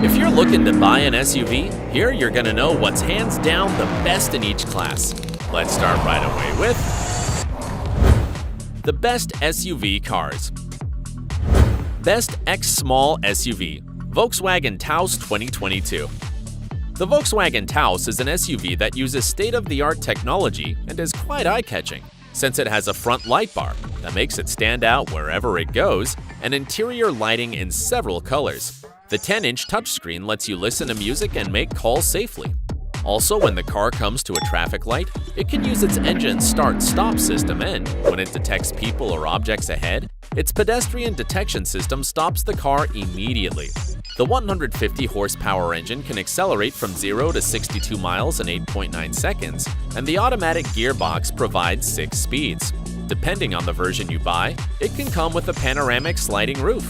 If you're looking to buy an SUV, here you're going to know what's hands down the best in each class. Let's start right away with the best SUV cars. Best X Small SUV, Volkswagen Taos 2022. The Volkswagen Taos is an SUV that uses state-of-the-art technology and is quite eye-catching, since it has a front light bar that makes it stand out wherever it goes and interior lighting in several colors. The 10-inch touchscreen lets you listen to music and make calls safely. Also, when the car comes to a traffic light, it can use its engine start-stop system, and when it detects people or objects ahead, its pedestrian detection system stops the car immediately. The 150 horsepower engine can accelerate from 0 to 62 miles in 8.9 seconds, and the automatic gearbox provides 6 speeds. Depending on the version you buy, it can come with a panoramic sliding roof.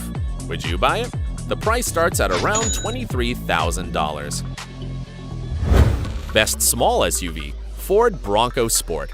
Would you buy it? The price starts at around $23,000. Best Small SUV, Ford Bronco Sport.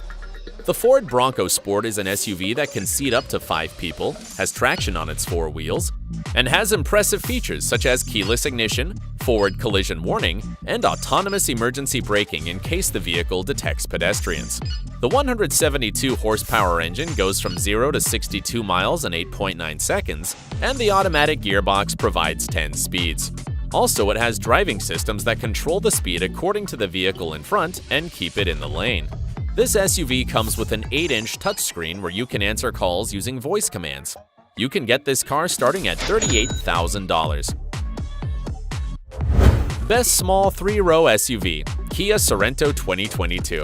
The Ford Bronco Sport is an SUV that can seat up to 5 people, has traction on its 4 wheels, and has impressive features such as keyless ignition, forward collision warning, and autonomous emergency braking in case the vehicle detects pedestrians. The 172 horsepower engine goes from 0 to 62 miles in 8.9 seconds, and the automatic gearbox provides 10 speeds. Also, it has driving systems that control the speed according to the vehicle in front and keep it in the lane. This SUV comes with an 8-inch touchscreen where you can answer calls using voice commands. You can get this car starting at $38,000. Best Small 3-Row SUV, Kia Sorento 2022.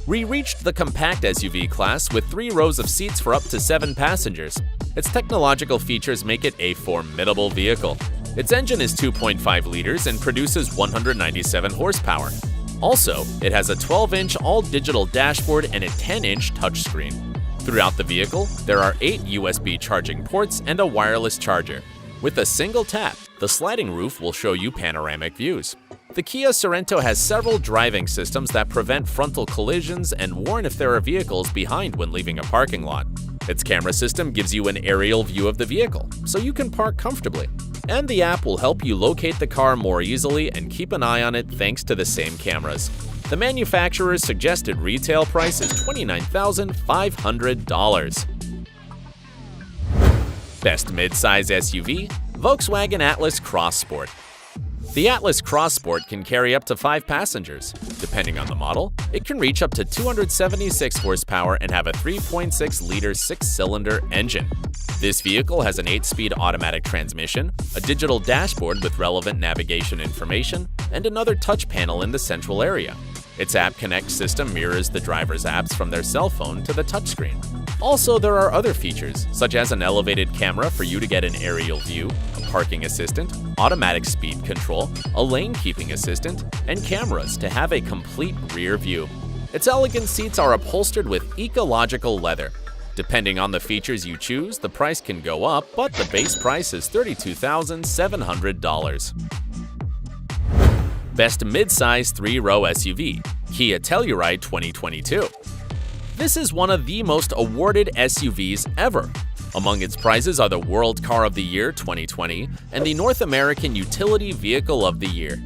We reached the compact SUV class with 3 rows of seats for up to 7 passengers. Its technological features make it a formidable vehicle. Its engine is 2.5 liters and produces 197 horsepower. Also, it has a 12-inch all-digital dashboard and a 10-inch touchscreen. Throughout the vehicle, there are 8 USB charging ports and a wireless charger. With a single tap, the sliding roof will show you panoramic views. The Kia Sorento has several driving systems that prevent frontal collisions and warn if there are vehicles behind when leaving a parking lot. Its camera system gives you an aerial view of the vehicle, so you can park comfortably. And the app will help you locate the car more easily and keep an eye on it thanks to the same cameras. The manufacturer's suggested retail price is $29,500. Best midsize SUV, Volkswagen Atlas Cross Sport. The Atlas Cross Sport can carry up to 5 passengers. Depending on the model, it can reach up to 276 horsepower and have a 3.6-liter 6-cylinder engine. This vehicle has an 8-speed automatic transmission, a digital dashboard with relevant navigation information, and another touch panel in the central area. Its App Connect system mirrors the driver's apps from their cell phone to the touchscreen. Also, there are other features, such as an elevated camera for you to get an aerial view, a parking assistant, automatic speed control, a lane-keeping assistant, and cameras to have a complete rear view. Its elegant seats are upholstered with ecological leather. Depending on the features you choose, the price can go up, but the base price is $32,700. Best Midsize 3-Row SUV, Kia Telluride 2022. This is one of the most awarded SUVs ever. Among its prizes are the World Car of the Year 2020 and the North American Utility Vehicle of the Year.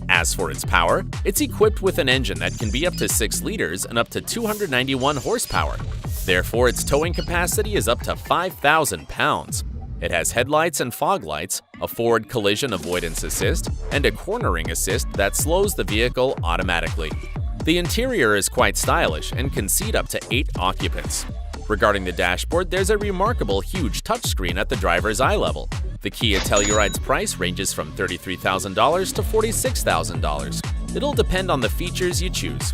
As for its power, it's equipped with an engine that can be up to 6 liters and up to 291 horsepower. Therefore, its towing capacity is up to 5,000 pounds. It has headlights and fog lights, a forward collision avoidance assist, and a cornering assist that slows the vehicle automatically. The interior is quite stylish and can seat up to 8 occupants. Regarding the dashboard, there's a remarkable huge touchscreen at the driver's eye level. The Kia Telluride's price ranges from $33,000 to $46,000. It'll depend on the features you choose.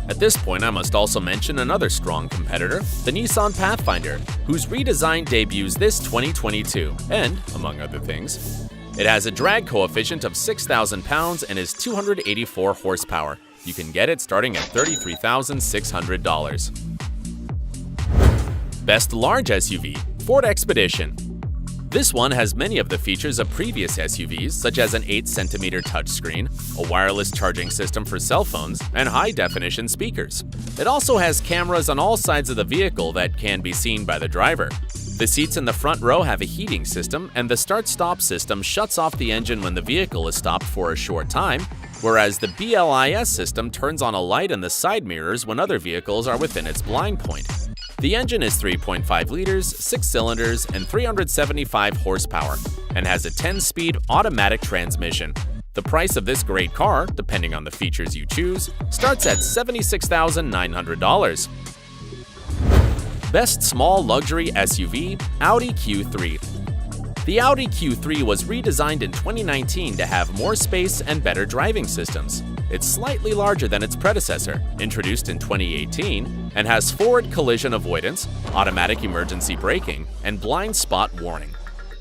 At this point, I must also mention another strong competitor, the Nissan Pathfinder, whose redesign debuts this 2022, and, among other things, it has a drag coefficient of 6,000 pounds and is 284 horsepower. You can get it starting at $33,600. Best Large SUV, Ford Expedition. This one has many of the features of previous SUVs, such as an 8-centimeter touchscreen, a wireless charging system for cell phones, and high-definition speakers. It also has cameras on all sides of the vehicle that can be seen by the driver. The seats in the front row have a heating system, and the start-stop system shuts off the engine when the vehicle is stopped for a short time, whereas the BLIS system turns on a light in the side mirrors when other vehicles are within its blind point. The engine is 3.5 liters, 6 cylinders, and 375 horsepower, and has a 10-speed automatic transmission. The price of this great car, depending on the features you choose, starts at $76,900. Best Small Luxury SUV, Audi Q3. The Audi Q3 was redesigned in 2019 to have more space and better driving systems. It's slightly larger than its predecessor, introduced in 2018, and has forward collision avoidance, automatic emergency braking, and blind spot warning.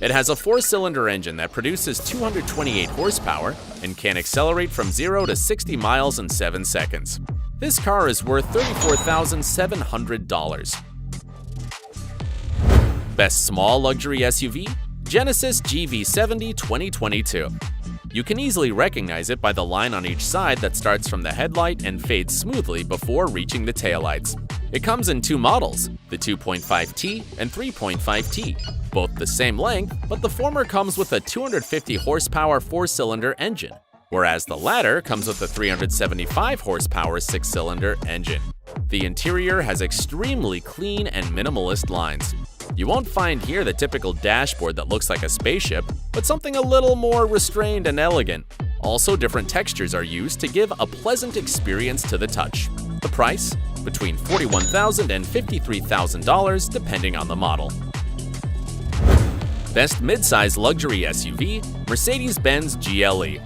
It has a 4-cylinder engine that produces 228 horsepower and can accelerate from 0 to 60 miles in 7 seconds. This car is worth $34,700. Best Small Luxury SUV, Genesis GV70 2022. You can easily recognize it by the line on each side that starts from the headlight and fades smoothly before reaching the taillights. It comes in 2 models, the 2.5T and 3.5T, both the same length, but the former comes with a 250 horsepower 4-cylinder engine, whereas the latter comes with a 375 horsepower 6-cylinder engine. The interior has extremely clean and minimalist lines. You won't find here the typical dashboard that looks like a spaceship, but something a little more restrained and elegant. Also, different textures are used to give a pleasant experience to the touch. The price? Between $41,000 and $53,000 depending on the model. Best Midsize Luxury SUV, Mercedes-Benz GLE.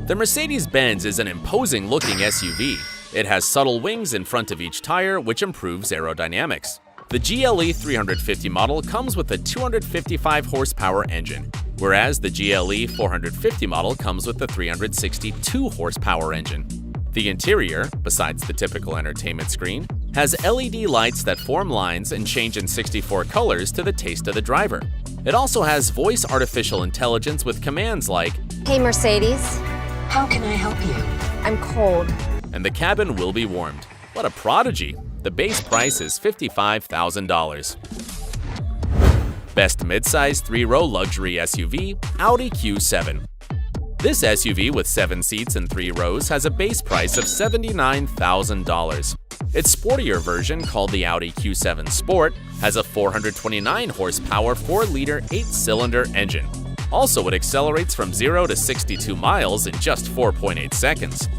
The Mercedes-Benz is an imposing-looking SUV. It has subtle wings in front of each tire, which improves aerodynamics. The GLE 350 model comes with a 255 horsepower engine, whereas the GLE 450 model comes with a 362 horsepower engine. The interior, besides the typical entertainment screen, has LED lights that form lines and change in 64 colors to the taste of the driver. It also has voice artificial intelligence with commands like, "Hey Mercedes, how can I help you? I'm cold." And the cabin will be warmed. What a prodigy! The base price is $55,000. Best midsize 3-row luxury SUV, Audi Q7. This SUV with 7 seats and 3 rows has a base price of $79,000. Its sportier version, called the Audi Q7 Sport, has a 429 horsepower 4-liter 8-cylinder engine. Also, it accelerates from 0 to 62 miles in just 4.8 seconds.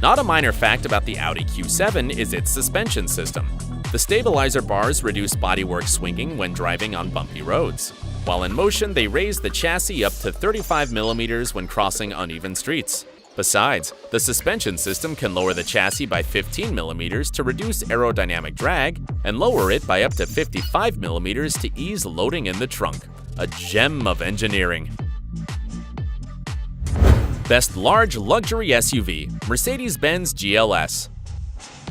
Not a minor fact about the Audi Q7 is its suspension system. The stabilizer bars reduce bodywork swinging when driving on bumpy roads. While in motion, they raise the chassis up to 35 millimeters when crossing uneven streets. Besides, the suspension system can lower the chassis by 15 millimeters to reduce aerodynamic drag and lower it by up to 55 millimeters to ease loading in the trunk. A gem of engineering. Best Large Luxury SUV, Mercedes-Benz GLS.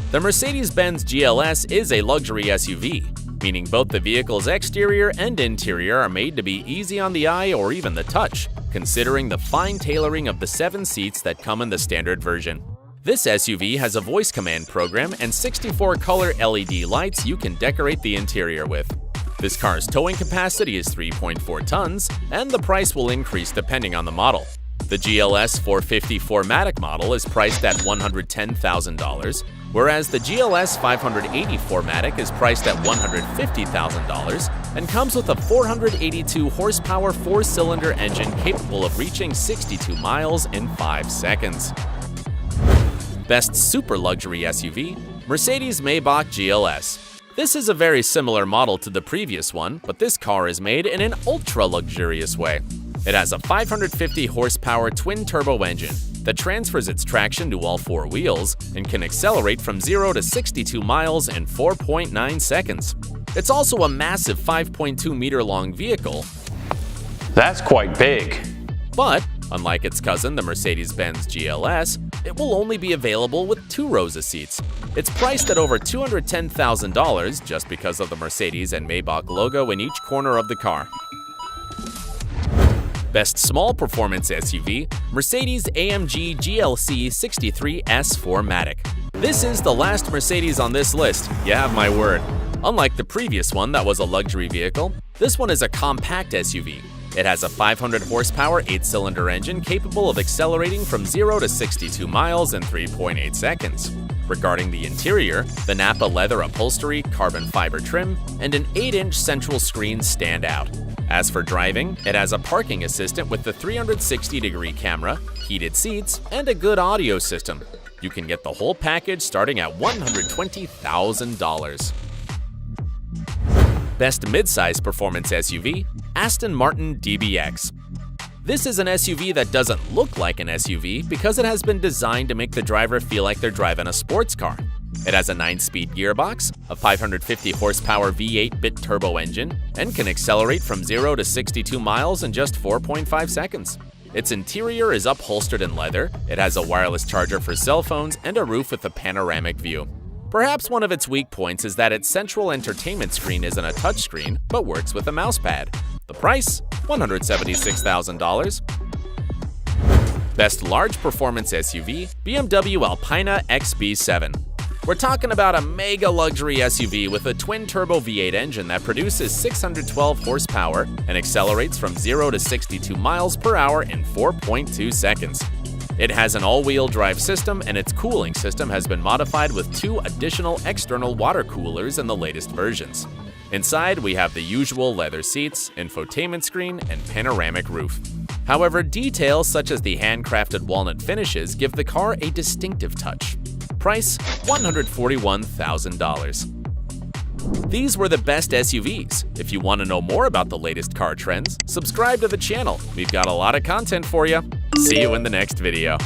The Mercedes-Benz GLS is a luxury SUV, meaning both the vehicle's exterior and interior are made to be easy on the eye or even the touch, considering the fine tailoring of the 7 seats that come in the standard version. This SUV has a voice command program and 64 color LED lights you can decorate the interior with. This car's towing capacity is 3.4 tons, and the price will increase depending on the model. The GLS 450 4MATIC model is priced at $110,000, whereas the GLS 580 4MATIC is priced at $150,000 and comes with a 482 horsepower 4-cylinder engine capable of reaching 62 miles in 5 seconds. Best Super Luxury SUV, Mercedes-Maybach GLS. This is a very similar model to the previous one, but this car is made in an ultra-luxurious way. It has a 550 horsepower twin-turbo engine that transfers its traction to all 4 wheels and can accelerate from 0 to 62 miles in 4.9 seconds. It's also a massive 5.2-meter-long vehicle. That's quite big. But, unlike its cousin, the Mercedes-Benz GLS, it will only be available with 2 rows of seats. It's priced at over $210,000 just because of the Mercedes and Maybach logo in each corner of the car. Best Small Performance SUV, Mercedes-AMG GLC 63S 4MATIC. This is the last Mercedes on this list, you have my word. Unlike the previous one that was a luxury vehicle, This one is a compact SUV. It has a 500 horsepower 8-cylinder engine capable of accelerating from 0 to 62 miles in 3.8 seconds. Regarding the interior, the Nappa leather upholstery, carbon fiber trim, and an 8-inch central screen stand out. As for driving, it has a parking assistant with the 360-degree camera, heated seats, and a good audio system. You can get the whole package starting at $120,000. Best midsize performance SUV, Aston Martin DBX. This is an SUV that doesn't look like an SUV because it has been designed to make the driver feel like they're driving a sports car. It has a 9-speed gearbox, a 550 horsepower V8 bit-turbo engine, and can accelerate from 0 to 62 miles in just 4.5 seconds. Its interior is upholstered in leather, it has a wireless charger for cell phones, and a roof with a panoramic view. Perhaps one of its weak points is that its central entertainment screen isn't a touchscreen, but works with a mousepad. The price? $176,000. Best large performance SUV, BMW ALPINA XB7. We're talking about a mega luxury SUV with a twin-turbo V8 engine that produces 612 horsepower and accelerates from 0 to 62 miles per hour in 4.2 seconds. It has an all-wheel drive system, and its cooling system has been modified with 2 additional external water coolers in the latest versions. Inside, we have the usual leather seats, infotainment screen, and panoramic roof. However, details such as the handcrafted walnut finishes give the car a distinctive touch. Price: $141,000. These were the best SUVs. If you want to know more about the latest car trends, subscribe to the channel. We've got a lot of content for you. See you in the next video.